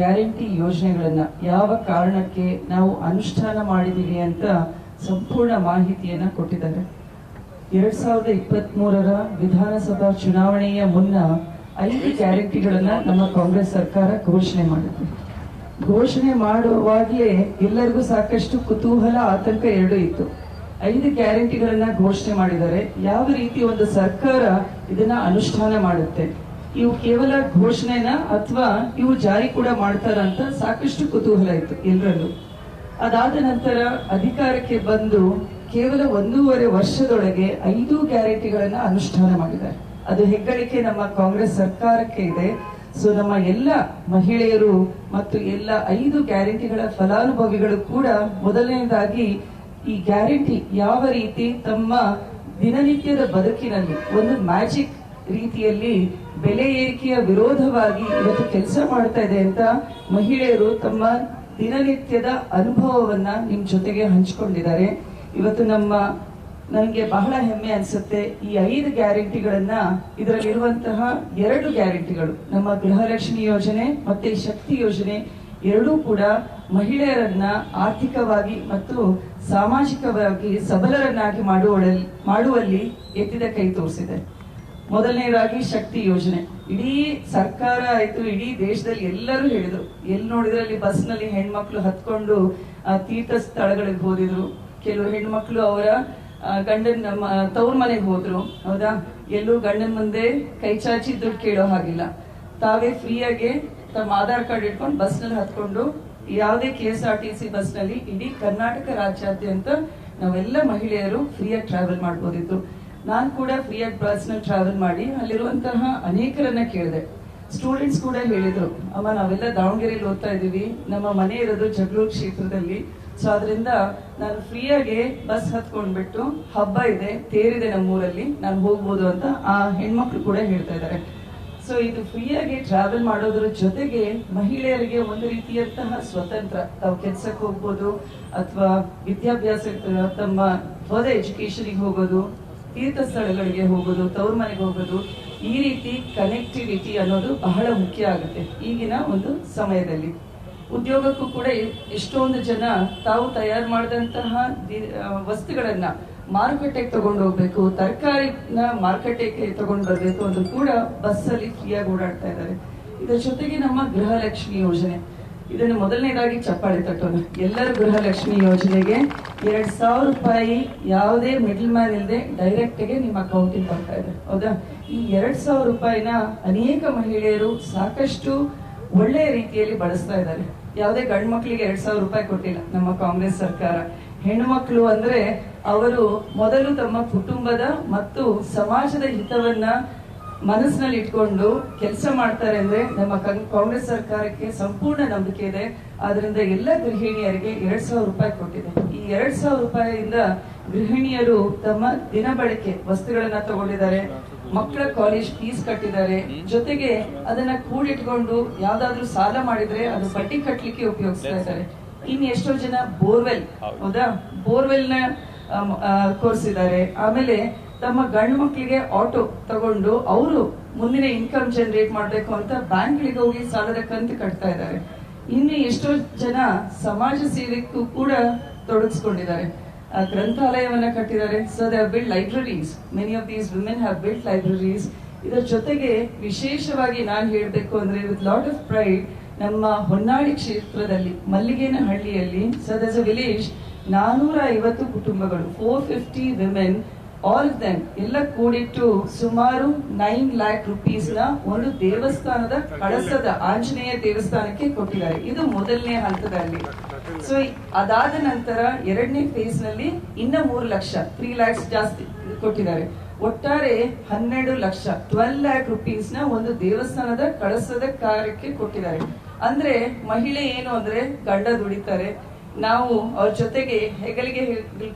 Guarantee ಯೋಜನೆಗಳನ್ನ ಯಾವ ಕಾರಣಕ್ಕೆ ನಾವು ಅನುಷ್ಠಾನ ಮಾಡಿದೀವಿ ಅಂತ ಸಂಪೂರ್ಣ ಮಾಹಿತಿಯನ್ನ ಕೊಟ್ಟಿದ್ದಾರೆ. 2023ರ ವಿಧಾನಸಭಾ ಚುನಾವಣೆಯ ಮುನ್ನ 5 ಗ್ಯಾರಂಟಿಗಳನ್ನ ನಮ್ಮ ಕಾಂಗ್ರೆಸ್ ಸರ್ಕಾರ ಘೋಷಣೆ ಮಾಡಿದೆ. ಘೋಷಣೆ ಮಾಡುವಾಗಲೇ ಎಲ್ಲರಿಗೂ ಸಾಕಷ್ಟು ಕುತೂಹಲ, ಆತಂಕ ಎರಡೂ ಇತ್ತು. 5 ಗ್ಯಾರಂಟಿಗಳನ್ನ ಘೋಷಣೆ ಮಾಡಿದ್ದಾರೆ. ಯಾವ ರೀತಿ ಒಂದು ಸರ್ಕಾರ ಇದನ್ನ ಅನುಷ್ಠಾನ ಮಾಡುತ್ತೆ, ಇವು ಕೇವಲ ಘೋಷಣೆನ ಅಥವಾ ಇವು ಜಾರಿ ಕೂಡ ಮಾಡ್ತಾರಂತ ಸಾಕಷ್ಟು ಕುತೂಹಲ ಇತ್ತು ಎಲ್ಲರಲ್ಲೂ. ಅದಾದ ನಂತರ ಅಧಿಕಾರಕ್ಕೆ ಬಂದು ಕೇವಲ 1.5 ವರ್ಷದೊಳಗೆ 5 ಗ್ಯಾರಂಟಿಗಳನ್ನ ಅನುಷ್ಠಾನ ಮಾಡಿದ್ದಾರೆ. ಅದು ಹೆಗ್ಗಳಿಕೆ ನಮ್ಮ ಕಾಂಗ್ರೆಸ್ ಸರ್ಕಾರಕ್ಕೆ ಇದೆ. ಸೊ ನಮ್ಮ ಎಲ್ಲ ಮಹಿಳೆಯರು ಮತ್ತು ಎಲ್ಲ 5 ಗ್ಯಾರಂಟಿಗಳ ಫಲಾನುಭವಿಗಳು ಕೂಡ ಮೊದಲನೇದಾಗಿ ಈ ಗ್ಯಾರಂಟಿ ಯಾವ ರೀತಿ ತಮ್ಮ ದಿನನಿತ್ಯದ ಬದುಕಿನಲ್ಲಿ ಒಂದು ಮ್ಯಾಜಿಕ್ ರೀತಿಯಲ್ಲಿ ಬೆಲೆ ಏರಿಕೆಯ ವಿರೋಧವಾಗಿ ಇವತ್ತು ಕೆಲಸ ಮಾಡ್ತಾ ಇದೆ ಅಂತ ಮಹಿಳೆಯರು ತಮ್ಮ ದಿನನಿತ್ಯದ ಅನುಭವವನ್ನ ನಿಮ್ ಜೊತೆಗೆ ಹಂಚಿಕೊಂಡಿದ್ದಾರೆ. ಇವತ್ತು ನನಗೆ ಬಹಳ ಹೆಮ್ಮೆ ಅನ್ಸುತ್ತೆ. ಈ 5 ಗ್ಯಾರಂಟಿಗಳನ್ನ, ಇದರಲ್ಲಿರುವಂತಹ 2 ಗ್ಯಾರಂಟಿಗಳು, ನಮ್ಮ ಗೃಹಲಕ್ಷ್ಮಿ ಯೋಜನೆ ಮತ್ತೆ ಶಕ್ತಿ ಯೋಜನೆ, ಎರಡೂ ಕೂಡ ಮಹಿಳೆಯರನ್ನ ಆರ್ಥಿಕವಾಗಿ ಮತ್ತು ಸಾಮಾಜಿಕವಾಗಿ ಸಬಲರನ್ನಾಗಿ ಮಾಡುವಲ್ಲಿ ಎತ್ತಿದ ಕೈ ತೋರಿಸಿದೆ. ಮೊದಲನೇದಾಗಿ ಶಕ್ತಿ ಯೋಜನೆ. ಇಡೀ ಸರ್ಕಾರ ಆಯ್ತು, ಇಡೀ ದೇಶದಲ್ಲಿ ಎಲ್ಲರೂ ಹೇಳಿದ್ರು, ಎಲ್ಲಿ ನೋಡಿದ್ರೆ ಅಲ್ಲಿ ಬಸ್ ನಲ್ಲಿ ಹೆಣ್ಮಕ್ಳು ಹತ್ಕೊಂಡು ತೀರ್ಥ ಸ್ಥಳಗಳಿಗೆ ಹೋದಿದ್ರು. ಕೆಲವು ಹೆಣ್ಮಕ್ಳು ಅವರ ಗಂಡನ ತವ್ರ ಮನೆಗೆ ಹೋದ್ರು. ಹೌದಾ, ಎಲ್ಲೂ ಗಂಡನ ಮುಂದೆ ಕೈ ಚಾಚಿ ದುಡ್ಡು ಕೇಳೋ ಹಾಗಿಲ್ಲ. ತಾವೇ ಫ್ರೀಯಾಗಿ ತಮ್ಮ ಆಧಾರ್ ಕಾರ್ಡ್ ಇಟ್ಕೊಂಡು ಬಸ್ ನಲ್ಲಿ ಹತ್ಕೊಂಡು ಯಾವುದೇ KSRTC ಬಸ್ ನಲ್ಲಿ ಇಡೀ ಕರ್ನಾಟಕ ರಾಜ್ಯಾದ್ಯಂತ ನಾವೆಲ್ಲ ಮಹಿಳೆಯರು ಫ್ರೀಯಾಗಿ ಟ್ರಾವೆಲ್ ಮಾಡ್ಬೋದಿತ್ತು. ನಾನು ಕೂಡ ಫ್ರೀಯಾಗಿ ಬಸ್ ನಲ್ಲಿ ಟ್ರಾವೆಲ್ ಮಾಡಿ ಅಲ್ಲಿರುವಂತಹ ಅನೇಕರನ್ನ ಕೇಳಿದೆ. ಸ್ಟೂಡೆಂಟ್ಸ್ ಕೂಡ ಹೇಳಿದ್ರು, ಅಮ್ಮ ನಾವೆಲ್ಲ ದಾವಣಗೆರೆಯಲ್ಲಿ ಓದ್ತಾ ಇದೀವಿ, ನಮ್ಮ ಮನೆ ಇರೋದು ಜಗಳೂರು ಕ್ಷೇತ್ರದಲ್ಲಿ, ಸೊ ಅದರಿಂದ ನಾನು ಫ್ರೀಯಾಗಿ ಬಸ್ ಹತ್ಕೊಂಡ್ಬಿಟ್ಟು ಹಬ್ಬ ಇದೆ, ತೇರಿದೆ ನಮ್ಮೂರಲ್ಲಿ, ನಾನು ಹೋಗ್ಬೋದು ಅಂತ ಆ ಹೆಣ್ಮಕ್ಳು ಕೂಡ ಹೇಳ್ತಾ ಇದ್ದಾರೆ. ಸೊ ಇದು ಫ್ರೀಯಾಗಿ ಟ್ರಾವೆಲ್ ಮಾಡೋದ್ರ ಜೊತೆಗೆ ಮಹಿಳೆಯರಿಗೆ ಒಂದು ರೀತಿಯಂತಹ ಸ್ವತಂತ್ರ, ತಾವು ಕೆಲ್ಸಕ್ಕೆ ಹೋಗ್ಬೋದು ಅಥವಾ ವಿದ್ಯಾಭ್ಯಾಸ, ತಮ್ಮ ಫರ್ದರ್ ಎಜುಕೇಶನ್ಗೆ ಹೋಗೋದು, ತೀರ್ಥ ಸ್ಥಳಗಳಿಗೆ ಹೋಗೋದು, ತವ್ರ ಮನೆಗೆ ಹೋಗೋದು, ಈ ರೀತಿ ಕನೆಕ್ಟಿವಿಟಿ ಅನ್ನೋದು ಬಹಳ ಮುಖ್ಯ ಆಗುತ್ತೆ ಈಗಿನ ಒಂದು ಸಮಯದಲ್ಲಿ. ಉದ್ಯೋಗಕ್ಕೂ ಕೂಡ ಎಷ್ಟೊಂದು ಜನ ತಾವು ತಯಾರು ಮಾಡಿದಂತಹ ವಸ್ತುಗಳನ್ನ ಮಾರುಕಟ್ಟೆಗೆ ತಗೊಂಡು ಹೋಗ್ಬೇಕು, ತರಕಾರಿನ ಮಾರುಕಟ್ಟೆಗೆ ತಗೊಂಡು ಬರ್ಬೇಕು ಅಂತ ಕೂಡ ಬಸ್ಸಲ್ಲಿ ಫ್ರೀಯಾಗಿ ಓಡಾಡ್ತಾ ಇದ್ದಾರೆ. ಇದರ ಜೊತೆಗೆ ನಮ್ಮ ಗೃಹಲಕ್ಷ್ಮಿ ಯೋಜನೆ, ಇದನ್ನು ಮೊದಲನೇದಾಗಿ ಚಪ್ಪಾಳೆ ತಟ್ಟೋಣ. ಎಲ್ಲರೂ ಗೃಹಲಕ್ಷ್ಮಿ ಯೋಜನೆಗೆ 2,000 ರೂಪಾಯಿ ಯಾವುದೇ ಮಿಡಲ್ ಮ್ಯಾನ್ ಇಲ್ಲದೆ ಡೈರೆಕ್ಟ್ ಗೆ ನಿಮ್ಮ ಅಕೌಂಟಿಗೆ ಬರ್ತಾ ಇದೆ. ಹೌದಾ, ಈ 2,000 ರೂಪಾಯಿನ ಅನೇಕ ಮಹಿಳೆಯರು ಸಾಕಷ್ಟು ಒಳ್ಳೆಯ ರೀತಿಯಲ್ಲಿ ಬಳಸ್ತಾ ಇದ್ದಾರೆ. ಯಾವುದೇ ಗಂಡು ಮಕ್ಕಳಿಗೆ 2,000 ರೂಪಾಯಿ ಕೊಟ್ಟಿಲ್ಲ ನಮ್ಮ ಕಾಂಗ್ರೆಸ್ ಸರ್ಕಾರ. ಹೆಣ್ಣುಮಕ್ಕಳು ಅಂದ್ರೆ ಅವರು ಮೊದಲು ತಮ್ಮ ಕುಟುಂಬದ ಮತ್ತು ಸಮಾಜದ ಹಿತವನ್ನ ಮನಸ್ಸಿನಲ್ಲಿ ಇಟ್ಕೊಂಡು ಕೆಲಸ ಮಾಡ್ತಾರೆ ಅಂದ್ರೆ ನಮ್ಮ ಕಾಂಗ್ರೆಸ್ ಸರ್ಕಾರಕ್ಕೆ ಸಂಪೂರ್ಣ ನಂಬಿಕೆ ಇದೆ. ಆದ್ರಿಂದ ಎಲ್ಲ ಗೃಹಿಣಿಯರಿಗೆ 2,000 ರೂಪಾಯಿ ಕೊಟ್ಟಿದೆ. ಈ 2,000 ರೂಪಾಯಿಯಿಂದ ಗೃಹಿಣಿಯರು ತಮ್ಮ ದಿನಬಳಕೆ ವಸ್ತುಗಳನ್ನ ತಗೊಂಡಿದ್ದಾರೆ, ಮಕ್ಕಳ ಕಾಲೇಜ್ ಫೀಸ್ ಕಟ್ಟಿದ್ದಾರೆ, ಜೊತೆಗೆ ಅದನ್ನ ಕೂಡಿಟ್ಕೊಂಡು ಯಾವ್ದಾದ್ರು ಸಾಲ ಮಾಡಿದ್ರೆ ಅದು ಬಡ್ಡಿ ಕಟ್ಲಿಕ್ಕೆ ಉಪಯೋಗಿಸ್ತಾ ಇದ್ದಾರೆ. ಇನ್ನು ಎಷ್ಟೋ ಜನ ಬೋರ್ವೆಲ್, ಹೌದಾ, ಬೋರ್ವೆಲ್ ನ ಕೋರ್ಸಿದ್ದಾರೆ. ಆಮೇಲೆ ತಮ್ಮ ಗಂಡು ಮಕ್ಕಳಿಗೆ ಆಟೋ ತಗೊಂಡು ಅವರು ಮುಂದಿನ ಇನ್ಕಮ್ ಜನರೇಟ್ ಮಾಡ್ಬೇಕು ಅಂತ ಬ್ಯಾಂಕ್ಗಳಿಗೆ ಹೋಗಿ ಸಾಲದ ಕಂತು ಕಟ್ತಾ ಇದ್ದಾರೆ. ಇನ್ನು ಎಷ್ಟೋ ಜನ ಸಮಾಜ ಸೇವೆಗೂ ಕೂಡ ತೊಡಗಿಸ್ಕೊಂಡಿದ್ದಾರೆ, ಗ್ರಂಥಾಲಯವನ್ನ ಕಟ್ಟಿದ್ದಾರೆ. So they have built libraries, many of these women have built libraries. ಇದರ ಜೊತೆಗೆ ವಿಶೇಷವಾಗಿ ನಾನು ಹೇಳ್ಬೇಕು ಅಂದ್ರೆ ವಿತ್ ಲಾಟ್ ಆಫ್ ಪ್ರೈಡ್, ನಮ್ಮ ಹೊನ್ನಾಳಿ ಕ್ಷೇತ್ರದಲ್ಲಿ ಮಲ್ಲಿಗೇನಹಳ್ಳಿಯಲ್ಲಿ ಸದಸ್ ಅ ವಿಲೇಜ್ 450 ಕುಟುಂಬಗಳು, 450 ವಿಮೆನ್, ಆಲ್ ಆಫ್ ದೆಮ್ ಎಲ್ಲ ಕೂಡಿಟ್ಟು ಸುಮಾರು 9 lakh rupees ನ ಒಂದು ದೇವಸ್ಥಾನದ ಕಳಸದ ಆಂಜನೇಯ ದೇವಸ್ಥಾನಕ್ಕೆ ಕೊಟ್ಟಿದ್ದಾರೆ. ಇದು ಮೊದಲನೇ ಹಂತದಲ್ಲಿ. ಸೊ ಅದಾದ ನಂತರ 2ನೇ ಫೇಸ್ ನಲ್ಲಿ ಇನ್ನ 3 ಲಕ್ಷ, 3 lakhs ಜಾಸ್ತಿ ಕೊಟ್ಟಿದ್ದಾರೆ. ಒಟ್ಟಾರೆ 12 ಲಕ್ಷ, 12 lakh rupees ನ ಒಂದು ದೇವಸ್ಥಾನದ ಕಳಸದ ಕಾರ್ಯಕ್ಕೆ ಕೊಟ್ಟಿದ್ದಾರೆ. ಅಂದ್ರೆ ಮಹಿಳೆ ಏನು ಅಂದ್ರೆ ಗಂಡ ದುಡಿತಾರೆ, ನಾವು ಅವ್ರ ಜೊತೆಗೆ ಹೆಗಲಿಗೆ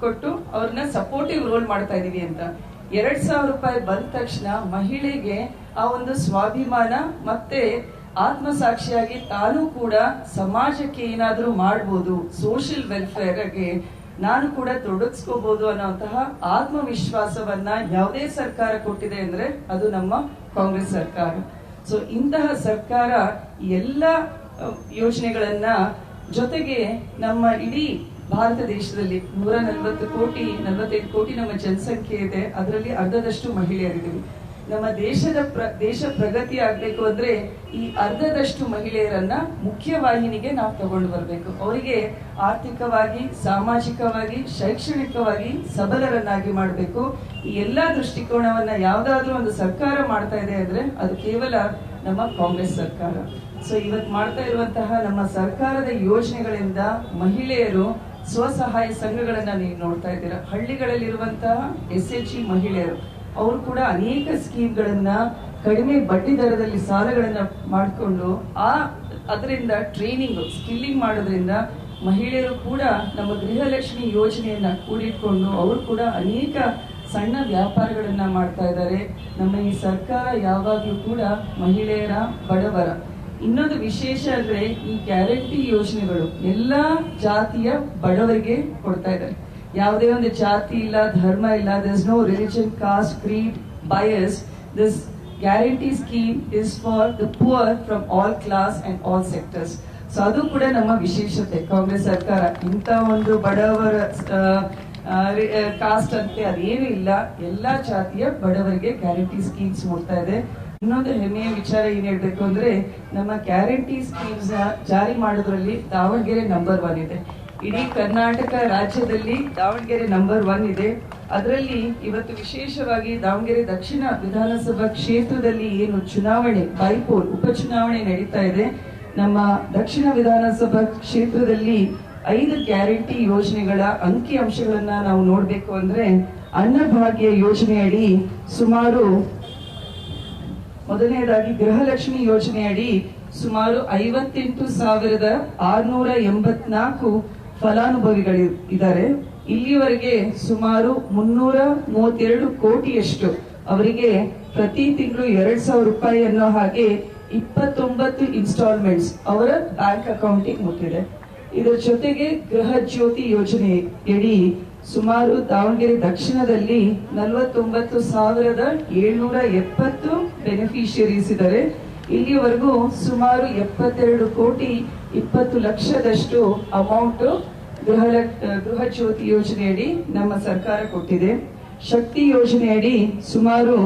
ಕೊಟ್ಟು ಅವ್ರನ್ನ ಸಪೋರ್ಟಿವ್ ರೋಲ್ ಮಾಡ್ತಾ ಇದೀವಿ ಅಂತ. 2,000 ರೂಪಾಯಿ ಬಂದ ತಕ್ಷಣ ಮಹಿಳೆಗೆ ಆ ಒಂದು ಸ್ವಾಭಿಮಾನ ಮತ್ತೆ ಆತ್ಮಸಾಕ್ಷಿಯಾಗಿ ತಾನು ಕೂಡ ಸಮಾಜಕ್ಕೆ ಏನಾದ್ರೂ ಮಾಡ್ಬೋದು, ಸೋಷಿಯಲ್ ವೆಲ್ಫೇರ್ಗೆ ನಾನು ಕೂಡ ತೊಡಗಿಸ್ಕೋಬಹುದು ಅನ್ನೋಂತಹ ಆತ್ಮವಿಶ್ವಾಸವನ್ನ ಯಾವುದೇ ಸರ್ಕಾರ ಕೊಟ್ಟಿದೆ ಅಂದ್ರೆ ಅದು ನಮ್ಮ ಕಾಂಗ್ರೆಸ್ ಸರ್ಕಾರ. ಸೊ ಇಂತಹ ಸರ್ಕಾರ ಎಲ್ಲ ಯೋಜನೆಗಳನ್ನ ಜೊತೆಗೆ ನಮ್ಮ ಇಡೀ ಭಾರತ ದೇಶದಲ್ಲಿ 145 ಕೋಟಿ ನಮ್ಮ ಜನಸಂಖ್ಯೆ ಇದೆ. ಅದರಲ್ಲಿ ಅರ್ಧದಷ್ಟು ಮಹಿಳೆಯರಿದ್ದೀವಿ. ನಮ್ಮ ದೇಶ ಪ್ರಗತಿ ಆಗ್ಬೇಕು ಅಂದ್ರೆ ಈ ಅರ್ಧದಷ್ಟು ಮಹಿಳೆಯರನ್ನ ಮುಖ್ಯವಾಹಿನಿಗೆ ನಾವು ತಗೊಂಡು ಬರ್ಬೇಕು. ಅವರಿಗೆ ಆರ್ಥಿಕವಾಗಿ, ಸಾಮಾಜಿಕವಾಗಿ, ಶೈಕ್ಷಣಿಕವಾಗಿ ಸಬಲರನ್ನಾಗಿ ಮಾಡಬೇಕು. ಈ ಎಲ್ಲಾ ದೃಷ್ಟಿಕೋನವನ್ನ ಯಾವ್ದಾದ್ರೂ ಒಂದು ಸರ್ಕಾರ ಮಾಡ್ತಾ ಇದೆ ಅಂದ್ರೆ ಅದು ಕೇವಲ ನಮ್ಮ ಕಾಂಗ್ರೆಸ್ ಸರ್ಕಾರ. ಸೊ ಇವತ್ತು ಮಾಡ್ತಾ ಇರುವಂತಹ ನಮ್ಮ ಸರ್ಕಾರದ ಯೋಜನೆಗಳಿಂದ ಮಹಿಳೆಯರು ಸ್ವಸಹಾಯ ಸಂಘಗಳನ್ನ ನೀವು ನೋಡ್ತಾ ಇದ್ದೀರಾ. ಹಳ್ಳಿಗಳಲ್ಲಿರುವಂತಹ SHG ಮಹಿಳೆಯರು ಅವರು ಕೂಡ ಅನೇಕ ಸ್ಕೀಮ್ಗಳನ್ನ ಕಡಿಮೆ ಬಡ್ಡಿ ದರದಲ್ಲಿ ಸಾಲಗಳನ್ನ ಮಾಡಿಕೊಂಡು ಅದರಿಂದ ಟ್ರೈನಿಂಗ್ ಸ್ಕಿಲ್ಲಿಂಗ್ ಮಾಡೋದ್ರಿಂದ ಮಹಿಳೆಯರು ಕೂಡ ನಮ್ಮ ಗೃಹಲಕ್ಷ್ಮಿ ಯೋಜನೆಯನ್ನ ಕೂಡಿಟ್ಕೊಂಡು ಅವರು ಕೂಡ ಅನೇಕ ಸಣ್ಣ ವ್ಯಾಪಾರಗಳನ್ನ ಮಾಡ್ತಾ ಇದ್ದಾರೆ. ನಮ್ಮ ಈ ಸರ್ಕಾರ ಯಾವಾಗಲೂ ಕೂಡ ಮಹಿಳೆಯರ, ಬಡವರ. ಇನ್ನೊಂದು ವಿಶೇಷ ಅಂದ್ರೆ ಈ ಗ್ಯಾರಂಟಿ ಯೋಜನೆಗಳು ಎಲ್ಲಾ ಜಾತಿಯ ಬಡವರಿಗೆ ಕೊಡ್ತಾ ಇದ್ದಾರೆ. ಯಾವುದೇ ಒಂದು ಜಾತಿ ಇಲ್ಲ, ಧರ್ಮ ಇಲ್ಲ. there is no religion, caste, creed, bias. This guarantee scheme is for the poor from all class and all sectors. So ಅದು ಕೂಡ ನಮ್ಮ ವಿಶೇಷತೆ. ಕಾಂಗ್ರೆಸ್ ಸರ್ಕಾರ ಇಂಥ ಒಂದು ಬಡವರ ಕಾಸ್ಟ್ ಅಂತೆ ಅದೇನು ಇಲ್ಲ, ಎಲ್ಲಾ ಜಾತಿಯ ಬಡವರಿಗೆ ಗ್ಯಾರಂಟಿ ಸ್ಕೀಮ್ಸ್ ಕೊಡ್ತಾ ಇದೆ. ಇನ್ನೊಂದು ಹೆಮ್ಮೆಯ ವಿಚಾರ ಏನ್ ಹೇಳ್ಬೇಕು ಅಂದ್ರೆ ನಮ್ಮ ಗ್ಯಾರಂಟಿ ಸ್ಕೀಮ್ಸ್ ಜಾರಿ ಮಾಡೋದ್ರಲ್ಲಿ ದಾವಣಗೆರೆ ನಂಬರ್ 1 ಇದೆ. ಇಡೀ ಕರ್ನಾಟಕ ರಾಜ್ಯದಲ್ಲಿ ದಾವಣಗೆರೆ ನಂಬರ್ 1 ಇದೆ. ಅದರಲ್ಲಿ ಇವತ್ತು ವಿಶೇಷವಾಗಿ ದಾವಣಗೆರೆ ದಕ್ಷಿಣ ವಿಧಾನಸಭಾ ಕ್ಷೇತ್ರದಲ್ಲಿ ಏನು ಚುನಾವಣೆ ಬೈಪೋಲ್ ಉಪಚುನಾವಣೆ ನಡೀತಾ ಇದೆ, ನಮ್ಮ ದಕ್ಷಿಣ ವಿಧಾನಸಭಾ ಕ್ಷೇತ್ರದಲ್ಲಿ 5 ಗ್ಯಾರಂಟಿ ಯೋಜನೆಗಳ ಅಂಕಿ ಅಂಶಗಳನ್ನ ನಾವು ನೋಡ್ಬೇಕು ಅಂದ್ರೆ ಅನ್ನಭಾಗ್ಯ ಯೋಜನೆಯಡಿ ಸುಮಾರು ಮೊದಲನೇದಾಗಿ ಗೃಹಲಕ್ಷ್ಮಿ ಯೋಜನೆಯಡಿ ಸುಮಾರು 58,684 ಫಲಾನುಭವಿಗಳು ಇದ್ದಾರೆ. ಇಲ್ಲಿವರೆಗೆ ಸುಮಾರು 332 ಕೋಟಿಯಷ್ಟು ಅವರಿಗೆ ಪ್ರತಿ ತಿಂಗಳು 2,000 ರೂಪಾಯಿ ಅನ್ನೋ ಹಾಗೆ 29 ಇನ್ಸ್ಟಾಲ್ಮೆಂಟ್ಸ್ ಅವರ ಬ್ಯಾಂಕ್ ಅಕೌಂಟಿಗೆ ಮುಟ್ಟಿದೆ. ಇದರ ಜೊತೆಗೆ ಗೃಹ ಜ್ಯೋತಿ ಯೋಜನೆಯಡಿ ಸುಮಾರು ದಾವಣಗೆರೆ ದಕ್ಷಿಣದಲ್ಲಿ 49,770 ಬೆನಿಫಿಷಿಯರೀಸ್ ಇದ್ದಾರೆ. ಇಲ್ಲಿವರೆಗೂ ಸುಮಾರು 72 ಕೋಟಿ 20 ಲಕ್ಷದಷ್ಟು ಅಮೌಂಟ್ ಗೃಹ ಜ್ಯೋತಿ ಯೋಜನೆಯಡಿ ನಮ್ಮ ಸರ್ಕಾರ ಕೊಟ್ಟಿದೆ. ಶಕ್ತಿ ಯೋಜನೆಯಡಿ ಸುಮಾರು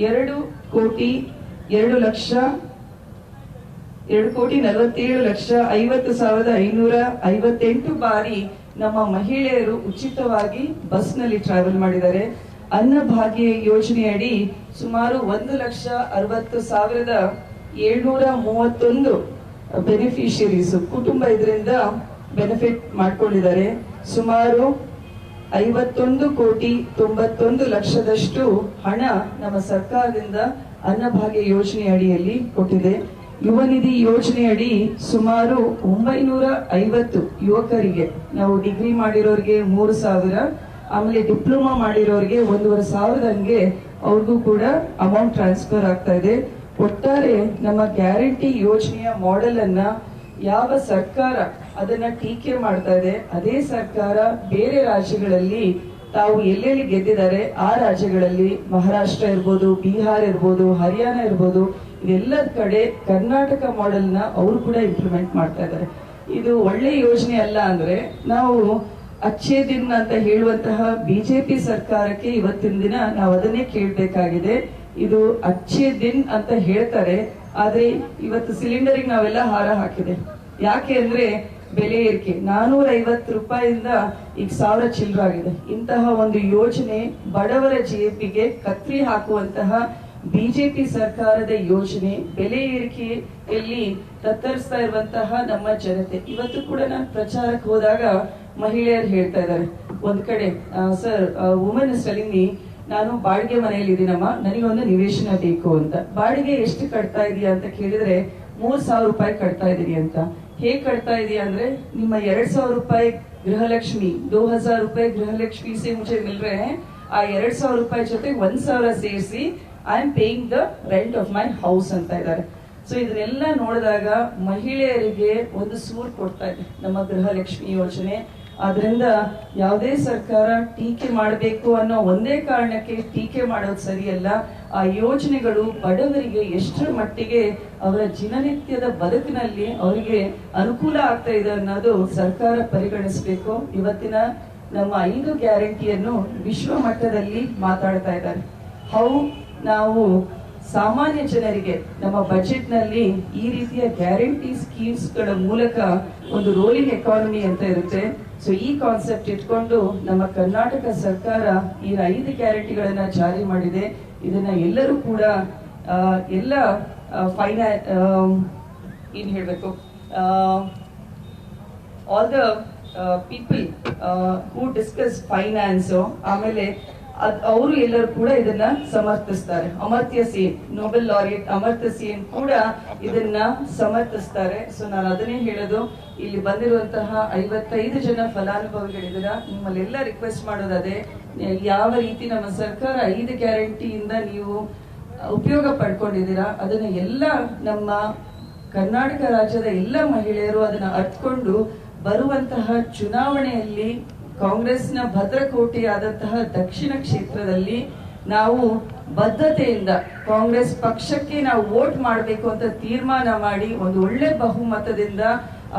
2,47,50,558 ಬಾರಿ ನಮ್ಮ ಮಹಿಳೆಯರು ಉಚಿತವಾಗಿ ಬಸ್ನಲ್ಲಿ ಟ್ರಾವೆಲ್ ಮಾಡಿದ್ದಾರೆ. ಅನ್ನಭಾಗ್ಯ ಯೋಜನೆಯಡಿ ಸುಮಾರು 1,60,731 ಬೆನಿಫಿಷಿಯರೀಸ್ ಕುಟುಂಬ ಇದರಿಂದ ಬೆನಿಫಿಟ್ ಮಾಡ್ಕೊಂಡಿದ್ದಾರೆ. ಸುಮಾರು 51 ಕೋಟಿ 91 ಲಕ್ಷದಷ್ಟು ಹಣ ನಮ್ಮ ಸರ್ಕಾರದಿಂದ ಅನ್ನಭಾಗ್ಯ ಯೋಜನೆ ಅಡಿಯಲ್ಲಿ ಕೊಟ್ಟಿದೆ. ಯುವ ನಿಧಿ ಯೋಜನೆಯಡಿ ಸುಮಾರು 950 ಯುವಕರಿಗೆ, ನಾವು ಡಿಗ್ರಿ ಮಾಡಿರೋರಿಗೆ 3,000, ಆಮೇಲೆ ಡಿಪ್ಲೊಮಾ ಮಾಡಿರೋರಿಗೆ 1,500 ಹಂಗೆ ಅವ್ರಿಗೂ ಕೂಡ ಅಮೌಂಟ್ ಟ್ರಾನ್ಸ್ಫರ್ ಆಗ್ತಾ ಇದೆ. ಒಟ್ಟಾರೆ ನಮ್ಮ ಗ್ಯಾರಂಟಿ ಯೋಜನೆಯ ಮಾಡೆಲ್ ಅನ್ನ ಯಾವ ಸರ್ಕಾರ ಅದನ್ನ ಟೀಕೆ ಮಾಡ್ತಾ ಇದೆ, ಅದೇ ಸರ್ಕಾರ ಬೇರೆ ರಾಜ್ಯಗಳಲ್ಲಿ ತಾವು ಎಲ್ಲೆಲ್ಲಿ ಗೆದ್ದಿದ್ದಾರೆ ಆ ರಾಜ್ಯಗಳಲ್ಲಿ ಮಹಾರಾಷ್ಟ್ರ ಇರ್ಬೋದು, ಬಿಹಾರ್ ಇರ್ಬೋದು, ಹರಿಯಾಣ ಇರ್ಬೋದು, ಇದೆಲ್ಲದ ಕಡೆ ಕರ್ನಾಟಕ ಮಾಡೆಲ್ ನ ಅವರು ಕೂಡ ಇಂಪ್ಲಿಮೆಂಟ್ ಮಾಡ್ತಾ ಇದ್ದಾರೆ. ಇದು ಒಳ್ಳೆ ಯೋಜನೆ ಅಲ್ಲ ಅಂದ್ರೆ ನಾವು ಅಚ್ಚೇ ದಿನ ಅಂತ ಹೇಳುವಂತಹ ಬಿಜೆಪಿ ಸರ್ಕಾರಕ್ಕೆ ಇವತ್ತಿನ ದಿನ ನಾವು ಅದನ್ನೇ ಕೇಳಬೇಕಾಗಿದೆ. ಇದು ಅಚ್ಚೇ ದಿನ್ ಅಂತ ಹೇಳ್ತಾರೆ, ಆದ್ರೆ ಇವತ್ತು ಸಿಲಿಂಡರ್ಗೆ ನಾವೆಲ್ಲ ಹಾರ ಹಾಕಿದೆ. ಯಾಕೆ ಅಂದ್ರೆ ಬೆಲೆ ಏರಿಕೆ 450 ರೂಪಾಯಿಯಿಂದ ಈಗ 1,000 ಚಿಲ್ಲರಾಗಿದೆ. ಇಂತಹ ಒಂದು ಯೋಜನೆ ಬಡವರ ಜೇಬಿಗೆ ಕತ್ರಿ ಹಾಕುವಂತಹ ಬಿಜೆಪಿ ಸರ್ಕಾರದ ಯೋಜನೆ, ಬೆಲೆ ಏರಿಕೆಯಲ್ಲಿ ತತ್ತರಿಸ್ತಾ ಇರುವಂತಹ ನಮ್ಮ ಜನತೆ. ಇವತ್ತು ಕೂಡ ನಾನು ಪ್ರಚಾರಕ್ಕೆ ಹೋದಾಗ ಮಹಿಳೆಯರು ಹೇಳ್ತಾ ಇದ್ದಾರೆ, ಒಂದ್ ಕಡೆ sir women is telling me, ನಾನು ಬಾಡಿಗೆ ಮನೆಯಲ್ಲಿ ಇದೀನಮ್ಮ, ನನಗೊಂದು ನಿವೇಶನ ಬೇಕು ಅಂತ. ಬಾಡಿಗೆ ಎಷ್ಟು ಕಟ್ತಾ ಇದೀಯಾ ಅಂತ ಕೇಳಿದ್ರೆ 3,000 ರೂಪಾಯಿ ಕಟ್ತಾ ಇದೀನಿ ಅಂತ. ಹೇಗ್ ಕಟ್ತಾ ಇದೀಯಾ ಅಂದ್ರೆ ನಿಮ್ಮ 2,000 ರೂಪಾಯಿ ಗೃಹಲಕ್ಷ್ಮಿ 2,000 ರೂಪಾಯಿ ಗೃಹಲಕ್ಷ್ಮಿ ಸೇ ಮುझे मिल रहे हैं, ಆ 2,000 ರೂಪಾಯಿ ಜೊತೆ 1,000 ಸೇರಿಸಿ I am paying the rent of my house ಅಂತ ಇದ್ದಾರೆ. ಸೊ ಇದನ್ನೆಲ್ಲ ನೋಡಿದಾಗ ಮಹಿಳೆಯರಿಗೆ ಒಂದು ಸೂರು ಕೊಡ್ತಾ ಇದೆ ನಮ್ಮ ಗೃಹಲಕ್ಷ್ಮಿ ಯೋಜನೆ. ಆದ್ರಿಂದ ಯಾವುದೇ ಸರ್ಕಾರ ಟೀಕೆ ಮಾಡಬೇಕು ಅನ್ನೋ ಒಂದೇ ಕಾರಣಕ್ಕೆ ಟೀಕೆ ಮಾಡೋದು ಸರಿಯಲ್ಲ. ಆ ಯೋಜನೆಗಳು ಬಡವರಿಗೆ ಎಷ್ಟರ ಮಟ್ಟಿಗೆ ಅವರ ದಿನನಿತ್ಯದ ಬದುಕಿನಲ್ಲಿ ಅವರಿಗೆ ಅನುಕೂಲ ಆಗ್ತಾ ಇದೆ ಅನ್ನೋದು ಸರ್ಕಾರ ಪರಿಗಣಿಸಬೇಕು. ಇವತ್ತಿನ ನಮ್ಮ 5 ಗ್ಯಾರಂಟಿಯನ್ನು ವಿಶ್ವ ಮಟ್ಟದಲ್ಲಿ ಮಾತಾಡ್ತಾ ಇದ್ದಾರೆ. ನಾವು ಸಾಮಾನ್ಯ ಜನರಿಗೆ ನಮ್ಮ ಬಜೆಟ್ ನಲ್ಲಿ ಈ ರೀತಿಯ ಗ್ಯಾರಂಟಿ ಸ್ಕೀಮ್ಸ್ ಗಳ ಮೂಲಕ ಒಂದು ರೋಲಿಂಗ್ ಎಕಾನಮಿ ಅಂತ ಇರುತ್ತೆ. ಸೊ ಈ ಕಾನ್ಸೆಪ್ಟ್ ಇಟ್ಕೊಂಡು ನಮ್ಮ ಕರ್ನಾಟಕ ಸರ್ಕಾರ ಈ 5 ಗ್ಯಾರಂಟಿಗಳನ್ನ ಜಾರಿ ಮಾಡಿದೆ. ಇದನ್ನ ಎಲ್ಲರೂ ಕೂಡ ಎಲ್ಲ ಏನ್ ಹೇಳ್ಬೇಕು, all the people who discuss finance, ಆಮೇಲೆ ಅವರು ಎಲ್ಲರೂ ಕೂಡ ಇದನ್ನ ಸಮರ್ಥಿಸ್ತಾರೆ. ಅಮರ್ತ್ಯ ಸೇನ್, ನೊಬೆಲ್ ಲಾರಿಯೇಟ್ ಅಮರ್ತ್ಯ ಸೇನ್ ಕೂಡ ಇದನ್ನ ಸಮರ್ಥಿಸ್ತಾರೆ. ಸೊ ನಾನು ಅದನ್ನೇ ಹೇಳೋದು, ಇಲ್ಲಿ ಬಂದಿರುವಂತಹ 55 ಜನ ಫಲಾನುಭವಿಗಳಿದ್ದೀರ, ನಿಮ್ಮಲ್ಲೆಲ್ಲ ರಿಕ್ವೆಸ್ಟ್ ಮಾಡೋದೇ, ಯಾವ ರೀತಿ ನಮ್ಮ ಸರ್ಕಾರ 5 ಗ್ಯಾರಂಟಿಯಿಂದ ನೀವು ಉಪಯೋಗ ಪಡ್ಕೊಂಡಿದ್ದೀರಾ ಅದನ್ನ ಎಲ್ಲ ನಮ್ಮ ಕರ್ನಾಟಕ ರಾಜ್ಯದ ಎಲ್ಲ ಮಹಿಳೆಯರು ಅದನ್ನ ಅರ್ಥಕೊಂಡು ಬರುವಂತಹ ಚುನಾವಣೆಯಲ್ಲಿ ಕಾಂಗ್ರೆಸ್ನ ಭದ್ರಕೋಟೆಯಾದಂತಹ ದಕ್ಷಿಣ ಕ್ಷೇತ್ರದಲ್ಲಿ ನಾವು ಬದ್ಧತೆಯಿಂದ ಕಾಂಗ್ರೆಸ್ ಪಕ್ಷಕ್ಕೆ ನಾವು ವೋಟ್ ಮಾಡಬೇಕು ಅಂತ ತೀರ್ಮಾನ ಮಾಡಿ ಒಂದು ಒಳ್ಳೆ ಬಹುಮತದಿಂದ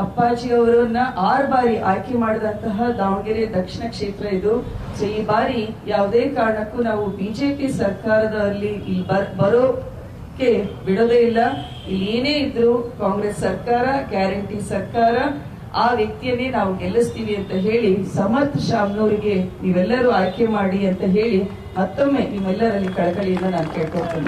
ಅಪ್ಪಾಜಿ ಅವರನ್ನ 6 ಬಾರಿ ಆಯ್ಕೆ ಮಾಡಿದಂತಹ ದಾವಣಗೆರೆ ದಕ್ಷಿಣ ಕ್ಷೇತ್ರ ಇದು. ಸೊ ಈ ಬಾರಿ ಯಾವುದೇ ಕಾರಣಕ್ಕೂ ನಾವು ಬಿಜೆಪಿ ಸರ್ಕಾರದಲ್ಲಿ ಇಲ್ಲಿ ಬರೋಕೆ ಬಿಡೋದೇ ಇಲ್ಲ. ಇಲ್ಲಿ ಏನೇ ಇದ್ರು ಕಾಂಗ್ರೆಸ್ ಸರ್ಕಾರ, ಗ್ಯಾರಂಟಿ ಸರ್ಕಾರ, ಆ ವ್ಯಕ್ತಿಯನ್ನೇ ನಾವು ಗೆಲ್ಲಿಸ್ತೀವಿ ಅಂತ ಹೇಳಿ ಸಮರ್ಥ್ ಶಾಮ್ನೂರಿಗೆ ನೀವೆಲ್ಲರೂ ಆಯ್ಕೆ ಮಾಡಿ ಅಂತ ಹೇಳಿ ಮತ್ತೊಮ್ಮೆ ನಿಮ್ಮೆಲ್ಲರಲ್ಲಿ ಕಳಕಳಿಯಿಂದ ನಾನು ಕೇಳ್ಕೊಳ್ತೇನೆ.